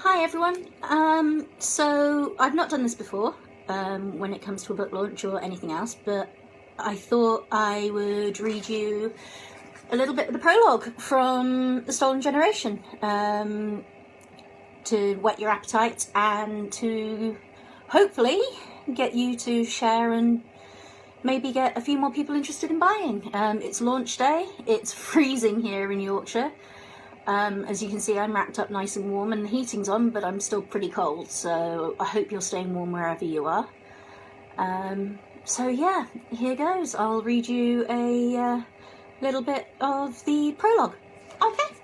Hi everyone. So I've not done this before when it comes to a book launch or anything else, but I thought I would read you a little bit of the prologue from The Stolen Generation to whet your appetite and to hopefully get you to share and maybe get a few more people interested in buying. It's launch day. It's freezing here in Yorkshire. As you can see, I'm wrapped up nice and warm and the heating's on, but I'm still pretty cold, so I hope you're staying warm wherever you are. So yeah, here goes. I'll read you a little bit of the prologue. Okay.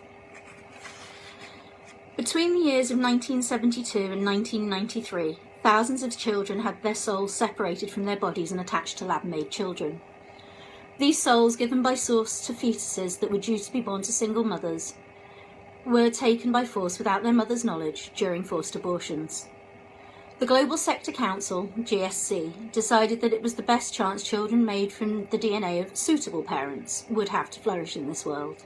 Between the years of 1972 and 1993, thousands of children had their souls separated from their bodies and attached to lab-made children. These souls, given by source to fetuses that were due to be born to single mothers, were taken by force without their mother's knowledge during forced abortions. The Global Sector Council, GSC, decided that it was the best chance children made from the DNA of suitable parents would have to flourish in this world.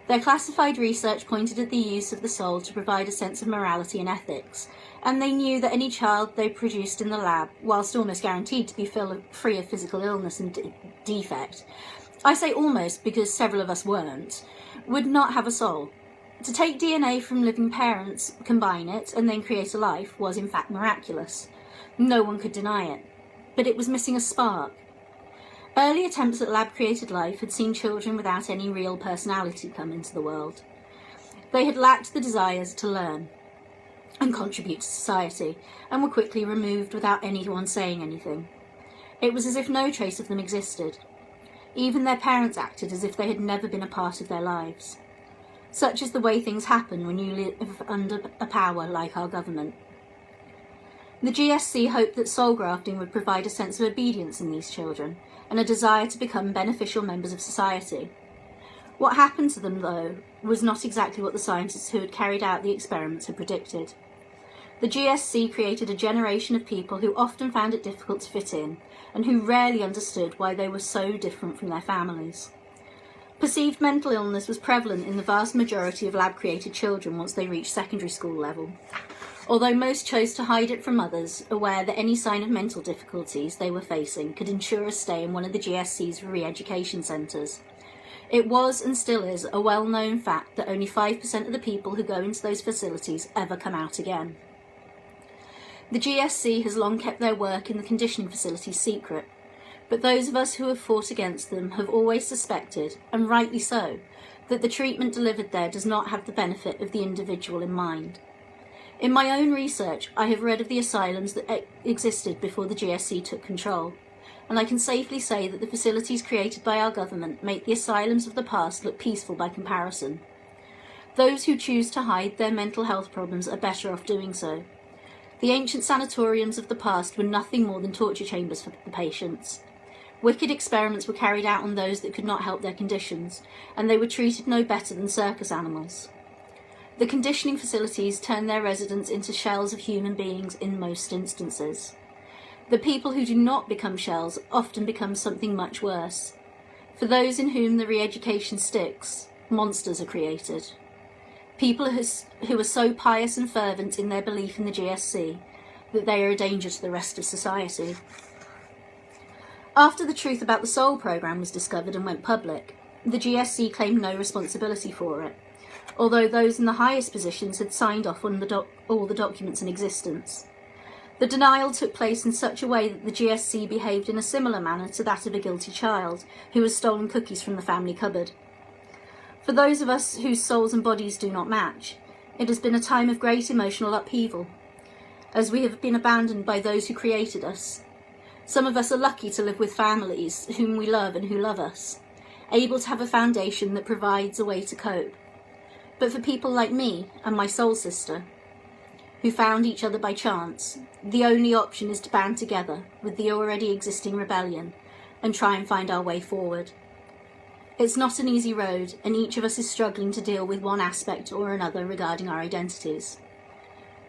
Their classified research pointed at the use of the soul to provide a sense of morality and ethics, and they knew that any child they produced in the lab, whilst almost guaranteed to be free of physical illness and defect, I say almost because several of us weren't, would not have a soul. To take DNA from living parents, combine it, and then create a life was in fact miraculous. No one could deny it. But it was missing a spark. Early attempts at lab-created life had seen children without any real personality come into the world. They had lacked the desires to learn and contribute to society, and were quickly removed without anyone saying anything. It was as if no trace of them existed. Even their parents acted as if they had never been a part of their lives. Such is the way things happen when you live under a power like our government. The GSC hoped that soul grafting would provide a sense of obedience in these children, and a desire to become beneficial members of society. What happened to them, though, was not exactly what the scientists who had carried out the experiments had predicted. The GSC created a generation of people who often found it difficult to fit in, and who rarely understood why they were so different from their families. Perceived mental illness was prevalent in the vast majority of lab-created children once they reached secondary school level, although most chose to hide it from others, aware that any sign of mental difficulties they were facing could ensure a stay in one of the GSC's re-education centres. It was, and still is, a well-known fact that only 5% of the people who go into those facilities ever come out again. The GSC has long kept their work in the conditioning facilities secret, but those of us who have fought against them have always suspected, and rightly so, that the treatment delivered there does not have the benefit of the individual in mind. In my own research, I have read of the asylums that existed before the GSC took control, and I can safely say that the facilities created by our government make the asylums of the past look peaceful by comparison. Those who choose to hide their mental health problems are better off doing so. The ancient sanatoriums of the past were nothing more than torture chambers for the patients. Wicked experiments were carried out on those that could not help their conditions, and they were treated no better than circus animals. The conditioning facilities turn their residents into shells of human beings in most instances. The people who do not become shells often become something much worse. For those in whom the re-education sticks, monsters are created. People who are so pious and fervent in their belief in the GSC that they are a danger to the rest of society. After the truth about the Soul programme was discovered and went public, the GSC claimed no responsibility for it, although those in the highest positions had signed off on all the documents in existence. The denial took place in such a way that the GSC behaved in a similar manner to that of a guilty child who has stolen cookies from the family cupboard. For those of us whose souls and bodies do not match, it has been a time of great emotional upheaval, as we have been abandoned by those who created us. Some of us are lucky to live with families whom we love and who love us, able to have a foundation that provides a way to cope. But for people like me and my soul sister, who found each other by chance, the only option is to band together with the already existing rebellion and try and find our way forward. It's not an easy road, and each of us is struggling to deal with one aspect or another regarding our identities.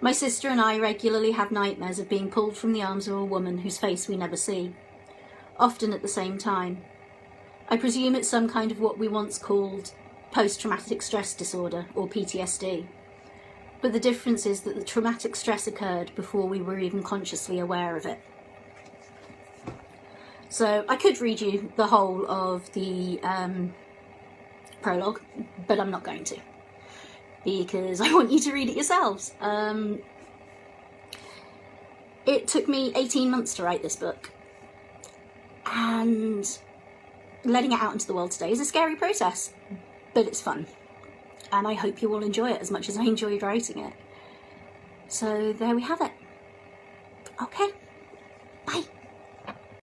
My sister and I regularly have nightmares of being pulled from the arms of a woman whose face we never see, often at the same time. I presume it's some kind of what we once called post-traumatic stress disorder, or PTSD. but the difference is that the traumatic stress occurred before we were even consciously aware of it. So I could read you the whole of the prologue, but I'm not going to, because I want you to read it yourselves. It took me 18 months to write this book, and letting it out into the world today is a scary process, but it's fun, and I hope you all enjoy it as much as I enjoyed writing it. So there we have it. Okay.